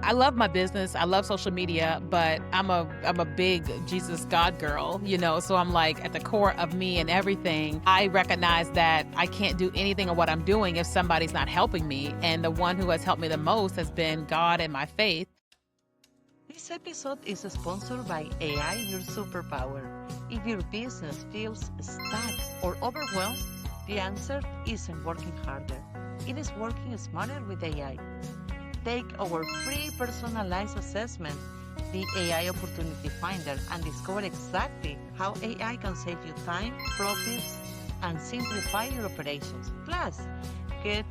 I love my business. I love social media, but I'm a big Jesus God girl, So I'm like at the core of me and everything. I recognize that I can't do anything of what I'm doing if somebody's not helping me. And the one who has helped me the most has been God and my faith. This episode is sponsored by AI Your Superpower. If your business feels stuck or overwhelmed, the answer isn't working harder. It is working smarter with AI. Take our free personalized assessment, the AI Opportunity Finder, and discover exactly how AI can save you time, profits, and simplify your operations. Plus, get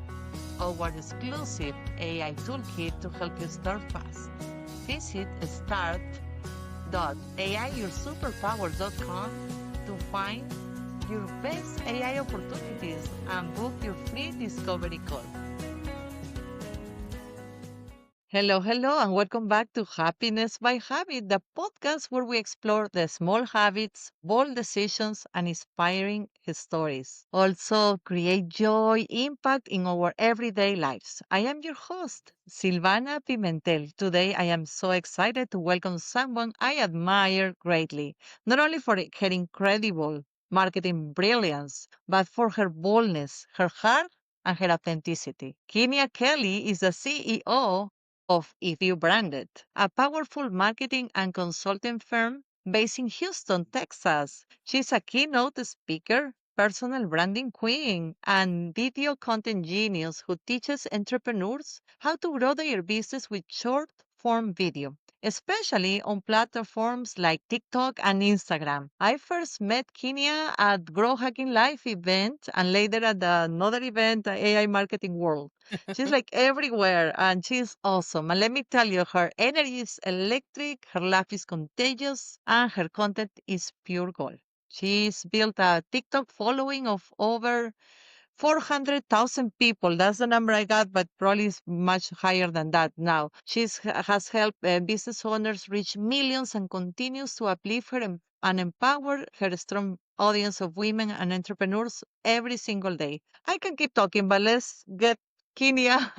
our exclusive AI toolkit to help you start fast. Visit start.aiyoursuperpower.com to find your best AI opportunities and book your free discovery call. Hello, hello, and welcome back to Happiness by Habit, the podcast where we explore the small habits, bold decisions, and inspiring stories. Also, create joy, impact in our everyday lives. I am your host, Silvana Pimentel. Today, I am so excited to welcome someone I admire greatly, not only for her incredible marketing brilliance, but for her boldness, her heart, and her authenticity. Keenya Kelly is the CEO of If You Branded, a powerful marketing and consulting firm based in Houston, Texas. She's a keynote speaker, personal branding queen, and video content genius who teaches entrepreneurs how to grow their business with short form video, especially on platforms like TikTok and Instagram. I first met Kenya at Grow Hacking Live event and later at another event, the AI Marketing World. She's like everywhere and she's awesome. And let me tell you, her energy is electric, her laugh is contagious, and her content is pure gold. She's built a TikTok following of over 400,000 people. That's the number I got, but probably is much higher than that now. Has helped business owners reach millions and continues to uplift and empower her strong audience of women and entrepreneurs every single day. I can keep talking, but let's get Kenya.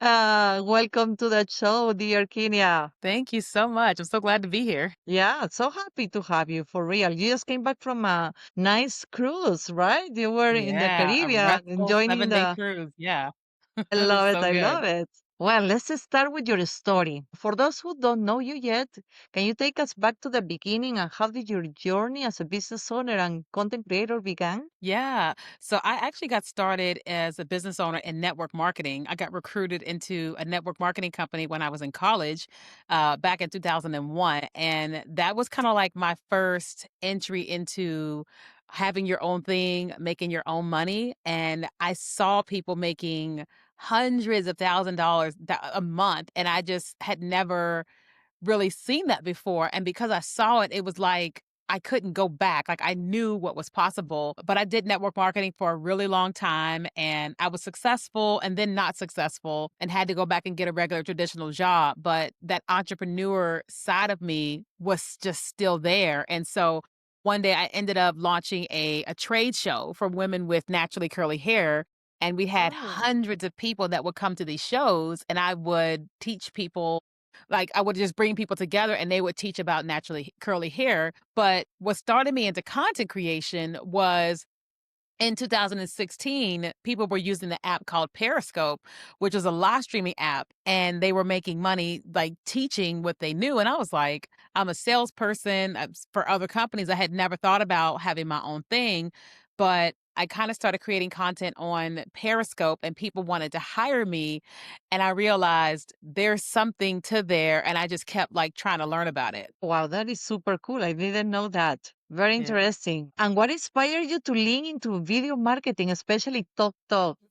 Welcome to the show, dear Kenya. Thank you so much. I'm so glad to be here. Yeah, so happy to have you for real. You just came back from a nice cruise, right? You were in the Yeah, a Caribbean restful enjoying 7-day the. cruise. Yeah, I it was love it. so I good. love it. Well, let's just start with your story. For those who don't know you yet, can you take us back to the beginning and how did your journey as a business owner and content creator began? Yeah. So I actually got started as a business owner in network marketing. I got recruited into a network marketing company when I was in college back in 2001. And that was kind of like my first entry into having your own thing, making your own money. And I saw people making hundreds of $1,000s a month. And I just had never really seen that before, and because I saw it, it was like I couldn't go back. Like, I knew what was possible, but I did network marketing for a really long time, and I was successful and then not successful and had to go back and get a regular traditional job, but that entrepreneur side of me was just still there, and so one day I ended up launching a trade show for women with naturally curly hair, and we had Oh. hundreds of people that would come to these shows, and I would teach people like, I would just bring people together and they would teach about naturally curly hair. But what started me into content creation was in 2016, people were using the app called Periscope, which is a live streaming app, and they were making money like teaching what they knew. And I was like, I'm a salesperson for other companies. I had never thought about having my own thing, but I kind of started creating content on Periscope and people wanted to hire me. And I realized there's something to there. And I just kept like trying to learn about it. Wow, that is super cool. I didn't know that. Very Yeah. interesting. And what inspired you to lean into video marketing, especially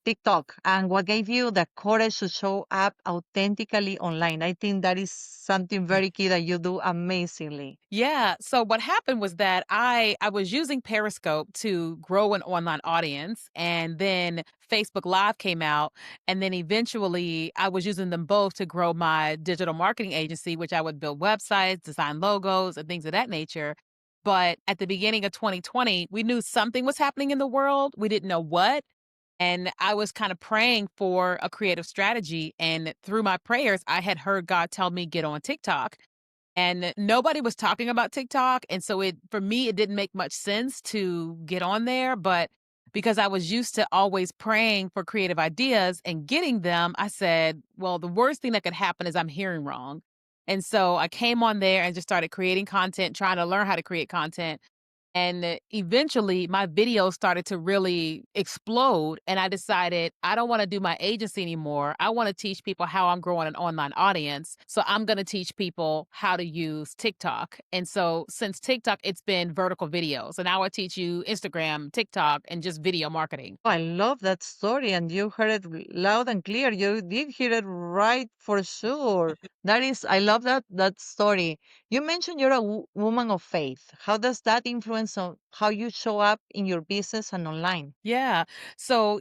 TikTok? And what gave you the courage to show up authentically online? I think that is something very key that you do amazingly. Yeah. So what happened was that I was using Periscope to grow an online audience, and then Facebook Live came out, and then eventually I was using them both to grow my digital marketing agency, which I would build websites, design logos, and things of that nature. But at the beginning of 2020, we knew something was happening in the world. We didn't know what, And I was kind of praying for a creative strategy. And through my prayers, I had heard God tell me, get on TikTok. And nobody was talking about TikTok, and so it for me, it didn't make much sense to get on there, but because I was used to always praying for creative ideas and getting them, I said, "Well, the worst thing that could happen is I'm hearing wrong." And so I came on there and just started creating content, trying to learn how to create content, and eventually, my videos started to really explode. And I decided I don't want to do my agency anymore. I want to teach people how I'm growing an online audience. So I'm going to teach people how to use TikTok. And so since TikTok, it's been vertical videos. And now I teach you Instagram, TikTok, and just video marketing. I love that story, and you heard it loud and clear. You did hear it right for sure. That is, I love that story. You mentioned you're a woman of faith. How does that influence on how you show up in your business and online? Yeah. So,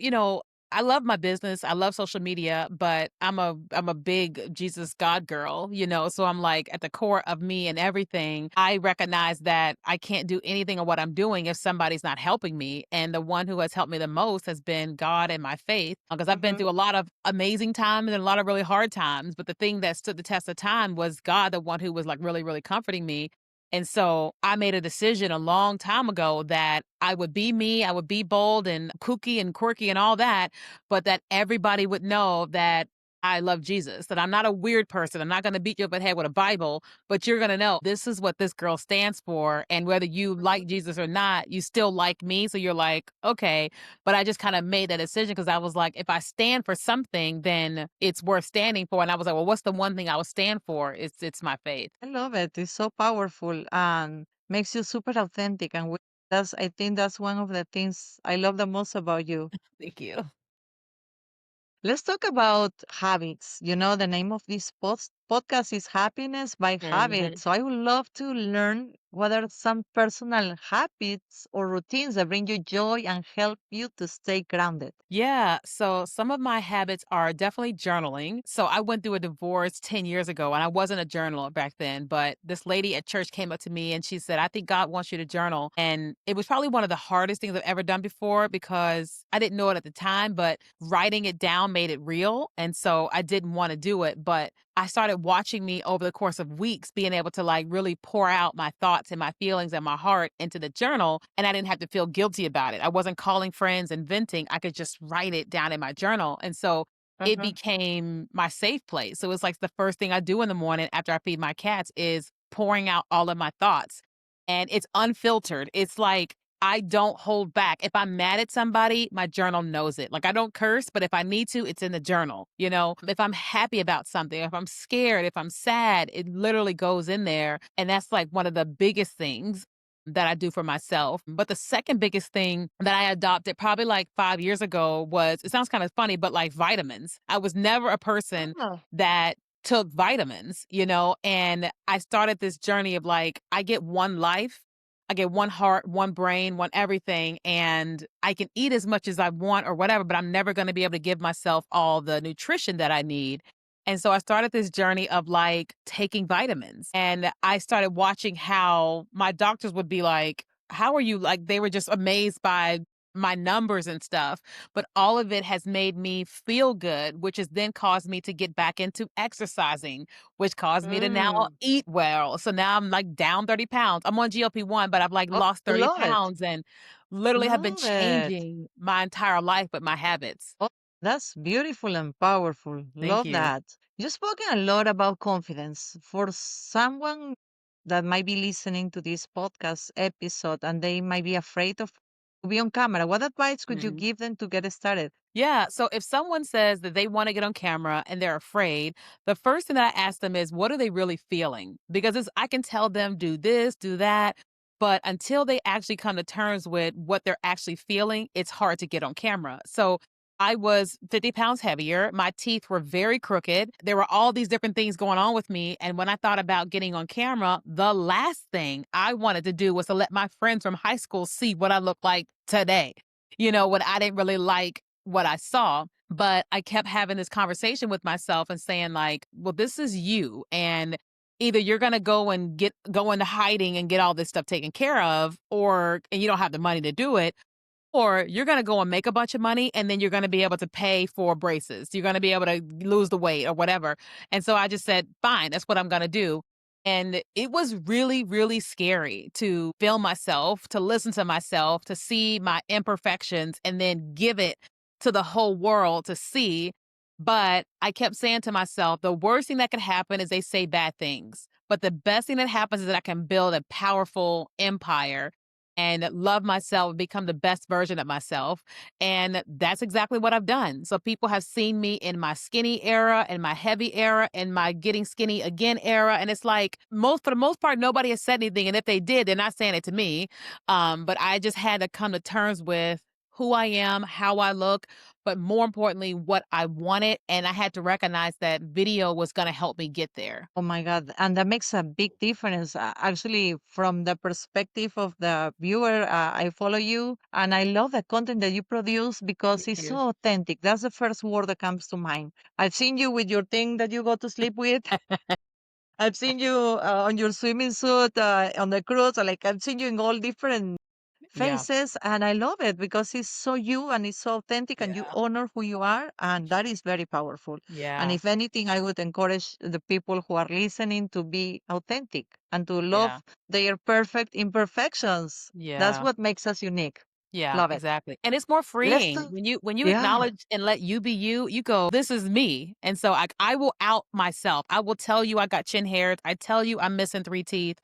I love my business. I love social media, but I'm a big Jesus God girl. So I'm like at the core of me and everything. I recognize that I can't do anything of what I'm doing if somebody's not helping me. And the one who has helped me the most has been God and my faith. Because I've been Hmm. through a lot of amazing times and a lot of really hard times. But the thing that stood the test of time was God, the one who was like really, really comforting me. And so I made a decision a long time ago that I would be me, I would be bold and kooky and quirky and all that, but that everybody would know that I love Jesus, that I'm not a weird person. I'm not going to beat you up the head with a Bible, but you're going to know this is what this girl stands for. And whether you like Jesus or not, you still like me. So you're like, okay. But I just kind of made that decision because I was like, if I stand for something, then it's worth standing for. And I was like, well, what's the one thing I would stand for? It's my faith. I love it. It's so powerful and makes you super authentic. And that's, I think that's one of the things I love the most about you. Thank you. Let's talk about habits. You know, the name of this podcast is Happiness by Habit. Mhm. So I would love to learn what are some personal habits or routines that bring you joy and help you to stay grounded. Yeah. So some of my habits are definitely journaling. So I went through a divorce 10 years ago and I wasn't a journaler back then, but this lady at church came up to me and she said, I think God wants you to journal. And it was probably one of the hardest things I've ever done before because I didn't know it at the time, but writing it down made it real. And so I didn't want to do it. But I started watching me over the course of weeks being able to like really pour out my thoughts and my feelings and my heart into the journal. And I didn't have to feel guilty about it. I wasn't calling friends and venting. I could just write it down in my journal. And so it Uh-huh. became my safe place. So it's like the first thing I do in the morning after I feed my cats is pouring out all of my thoughts. And it's unfiltered. It's like I don't hold back. If I'm mad at somebody, my journal knows it. Like I don't curse, but if I need to, it's in the journal. If I'm happy about something, if I'm scared, if I'm sad, it literally goes in there. And that's like one of the biggest things that I do for myself. But the second biggest thing that I adopted probably like 5 years ago was it sounds kind of funny, but like vitamins. I was never a person Oh. that took vitamins, and I started this journey of like, I get one life, I get one heart, one brain, one everything, and I can eat as much as I want or whatever, but I'm never going to be able to give myself all the nutrition that I need. And so I started this journey of like taking vitamins and I started watching how my doctors would be like, how are you like they were just amazed by my numbers and stuff, but all of it has made me feel good, which has then caused me to get back into exercising, which caused me to now Mm. eat well. So now I'm like down 30 pounds. I'm on GLP-1, but I've like Oh, lost 30 love it. pounds and literally have been Love it. changing my entire life with my habits. Oh, that's beautiful and powerful. Thank Love you. that. You've spoken a lot about confidence. For someone that might be listening to this podcast episode and they might be afraid of to be on camera, what advice could you give them to get started? Yeah. So if someone says that they want to get on camera and they're afraid, the first thing that I ask them is, what are they really feeling? Because I can tell them, do this, do that. But until they actually come to terms with what they're actually feeling, it's hard to get on camera. So I was 50 pounds heavier. My teeth were very crooked. There were all these different things going on with me. And when I thought about getting on camera, the last thing I wanted to do was to let my friends from high school see what I look like today. What I didn't really like what I saw, but I kept having this conversation with myself and saying like, well, this is you. And either you're going to go into hiding and get all this stuff taken care of, or and you don't have the money to do it, or you're gonna go and make a bunch of money, and then you're gonna be able to pay for braces. You're gonna be able to lose the weight or whatever. And so I just said, fine, that's what I'm gonna do. And it was really, really scary to film myself, to listen to myself, to see my imperfections, and then give it to the whole world to see. But I kept saying to myself, the worst thing that could happen is they say bad things. But the best thing that happens is that I can build a powerful empire and love myself, become the best version of myself. And that's exactly what I've done. So people have seen me in my skinny era and my heavy era and my getting skinny again era. And it's like for the most part, nobody has said anything. And if they did, they're not saying it to me. But I just had to come to terms with who I am, how I look, but more importantly, what I wanted. And I had to recognize that video was going to help me get there. Oh my God. And that makes a big difference. Actually, from the perspective of the viewer, I follow you and I love the content that you produce because Thank it's you. so authentic. That's the first word that comes to mind. I've seen you with your thing that you go to sleep with. I've seen you on your swimming suit on the cruise. Like I've seen you in all different Yeah. faces, and I love it because it's so you and it's so authentic, and you Yeah. honor who you are, and that is very powerful. And Yeah. if anything, I would encourage the people who are listening to be authentic and to love Yeah. their perfect imperfections. That's Yeah. what makes us unique. Yeah, Love it. exactly. And it's more Let's freeing talk. when you Yeah, acknowledge and let you be you, you go, "This is me." And so I will out myself. I will tell you I got chin hairs. I tell you I'm missing 3 teeth.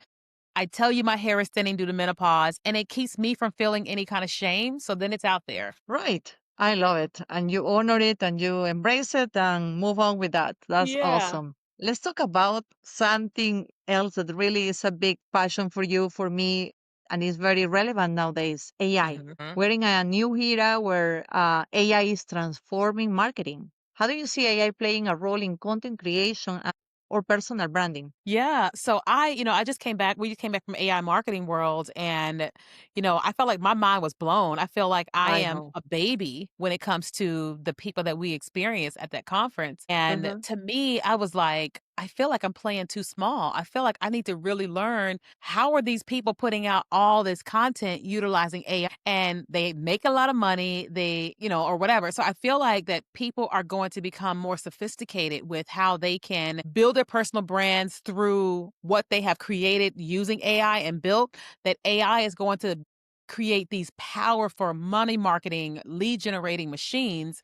I tell you my hair is thinning due to menopause, and it keeps me from feeling any kind of shame, so then it's out there. right. I love it. And you honor it and you embrace it and move on with that. That's Yeah. awesome. Let's talk about something else that really is a big passion for you, for me, and is very relevant nowadays AI. Mhm. We're in a new era where AI is transforming marketing. How do you see AI playing a role in content creation or personal branding? Yeah. So I just came back. We just came back from AI marketing world and, I felt like my mind was blown. I feel like I I am know. a baby when it comes to the people that we experience at that conference. And Hmm. to me, I was like, I feel like I'm playing too small. I feel like I need to really learn how are these people putting out all this content utilizing AI and they make a lot of money, or whatever. So I feel like that people are going to become more sophisticated with how they can build their personal brands through what they have created using AI and built, that AI is going to create these powerful money marketing, lead generating machines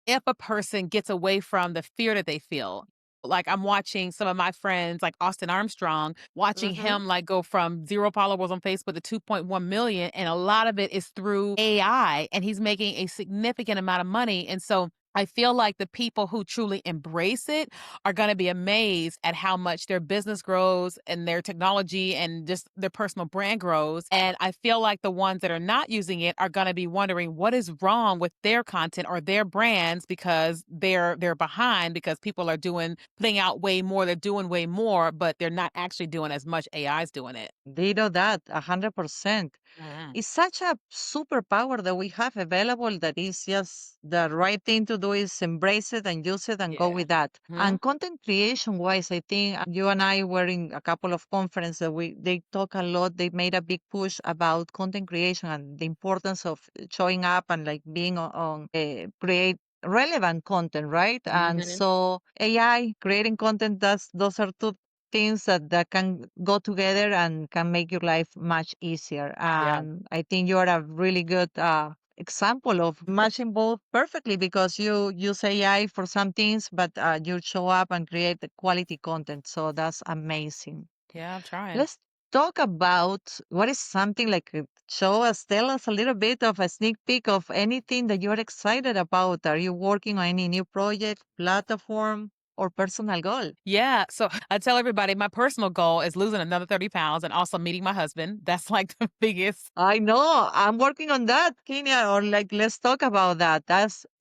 if a person gets away from the fear that they feel. Like I'm watching some of my friends, like Austin Armstrong, watching Hmm. him like go from 0 followers on Facebook to 2.1 million. And a lot of it is through AI and he's making a significant amount of money. And so I feel like the people who truly embrace it are going to be amazed at how much their business grows and their technology and just their personal brand grows. And I feel like the ones that are not using it are going to be wondering what is wrong with their content or their brands because they're behind because people are putting out way more, they're doing way more, but they're not actually doing as much. AI is doing it. They know that 100%. Mhm. It's such a superpower that we have available that is just the right thing to do is embrace it and use it and go Yeah. with that. Mhm. And content creation wise, I think you and I were in a couple of conferences that they talk a lot. They made a big push about content creation and the importance of showing up and like being on create relevant content, right? And Mhm. so AI creating content, those are two things that can go together and can make your life much easier. Yeah. And I think you are a really good example of matching both perfectly because you use AI for some things, but you show up and create the quality content. So that's amazing. Yeah, I'm trying. Let's talk about what is something like show us, tell us a little bit of a sneak peek of anything that you're excited about. Are you working on any new project, platform, or personal goal? Yeah. So I tell everybody my personal goal is losing another 30 pounds and also meeting my husband. That's like the biggest. I know. I'm working on that, Kenya. Or like, let's talk about that.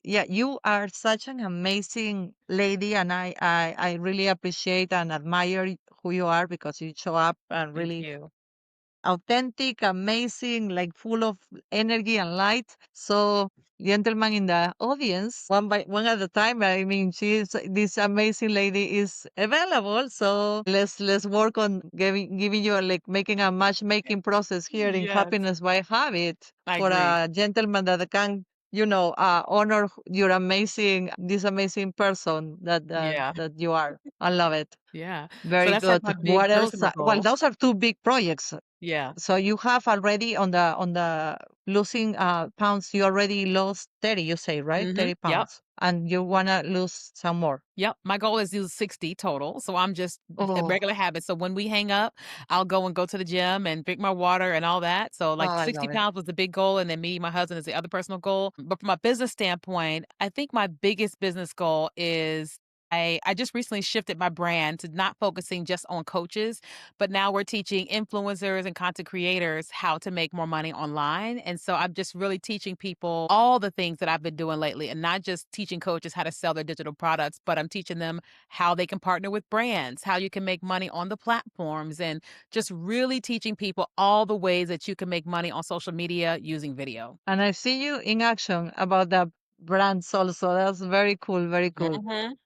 Yeah. You are such an amazing lady, and I really appreciate and admire who you are because you show up and Thank really you. authentic, amazing, like full of energy and light. So. gentlemen in the audience, one by one at a time. I mean, this amazing lady is available. So let's work on giving you like making a matchmaking process here in Yes, Happiness by Habit I for agree. a gentleman that can, honor your this amazing person Yeah, that you are. I love it. yeah. So Very that's like good. my big What else? personal Well, goal. those are two big projects. Yeah. So you have already on the losing pounds, you already lost 30, you say, right? 30 Yep. pounds. And you wanna lose some more. Yep, my goal is to do 60 total, so I'm just a Oh, regular habit, so when we hang up, I'll go to the gym and drink my water and all that, so, oh, like, I 60 love it. pounds was the big goal, and then me, my husband is the other personal goal, but from a business standpoint, I think my biggest business goal is I just recently shifted my brand to not focusing just on coaches, but now we're teaching influencers and content creators how to make more money online, and so I'm just really teaching people all the things that I've been doing lately, and not just teaching coaches how to sell their digital products, but I'm teaching them how they can partner with brands, how you can make money on the platforms, and just really teaching people all the ways that you can make money on social media using video. And I see you in action about the brands also. That's very cool, very cool. Mhm.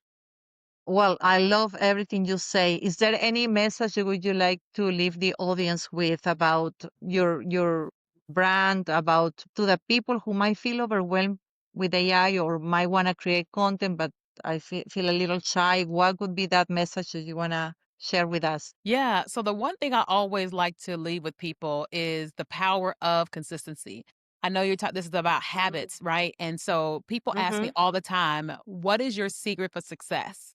Well, I love everything you say. Is there any message would you like to leave the audience with about your brand, about to the people who might feel overwhelmed with AI or might want to create content, but I feel a little shy? What would be that message that you want to share with us? Yeah. So the one thing I always like to leave with people is the power of consistency. I know you're talking, this is about habits, right? And so people ask me Mm-hmm. all the time, what is your secret for success?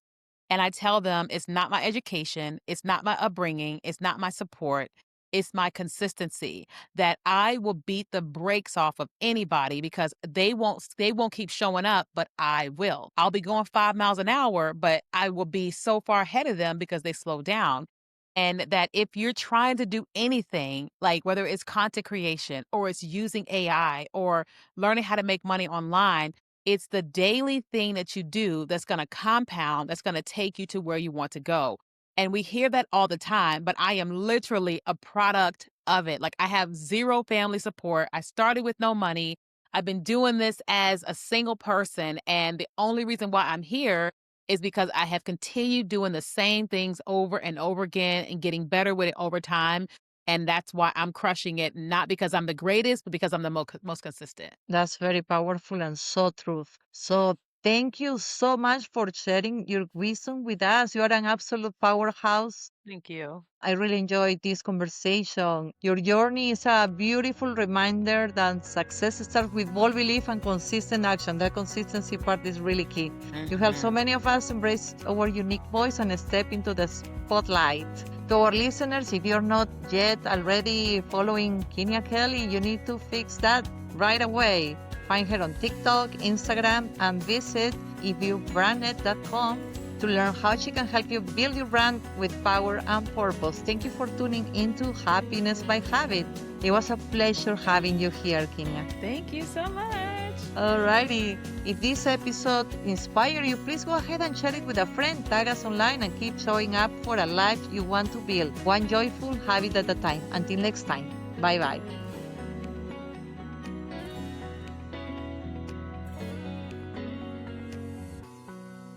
And I tell them it's not my education, it's not my upbringing, it's not my support, it's my consistency that I will beat the brakes off of anybody because they won't keep showing up, but I will. I'll be going 5 miles an hour, but I will be so far ahead of them because they slow down. And that if you're trying to do anything, like whether it's content creation or it's using AI or learning how to make money online, it's the daily thing that you do that's going to compound, that's going to take you to where you want to go. And we hear that all the time, but I am literally a product of it. Like I have zero family support. I started with no money. I've been doing this as a single person. And the only reason why I'm here is because I have continued doing the same things over and over again and getting better with it over time. And that's why I'm crushing it, not because I'm the greatest, but because I'm the most consistent. That's very powerful and so truth. So thank you so much for sharing your wisdom with us. You are an absolute powerhouse. Thank you. I really enjoyed this conversation. Your journey is a beautiful reminder that success starts with bold belief and consistent action. That consistency part is really key. You help so Mhm. many of us embrace our unique voice and step into the spotlight. To our listeners, if you're not yet already following Kenya Kelly, you need to fix that right away. Find her on TikTok, Instagram, and visit ifyoubranded.com to learn how she can help you build your brand with power and purpose. Thank you for tuning into Happiness by Habit. It was a pleasure having you here, Kenya. Thank you so much. Alrighty. If this episode inspired you, please go ahead and share it with a friend. Tag us online and keep showing up for a life you want to build, one joyful habit at a time. Until next time, bye bye.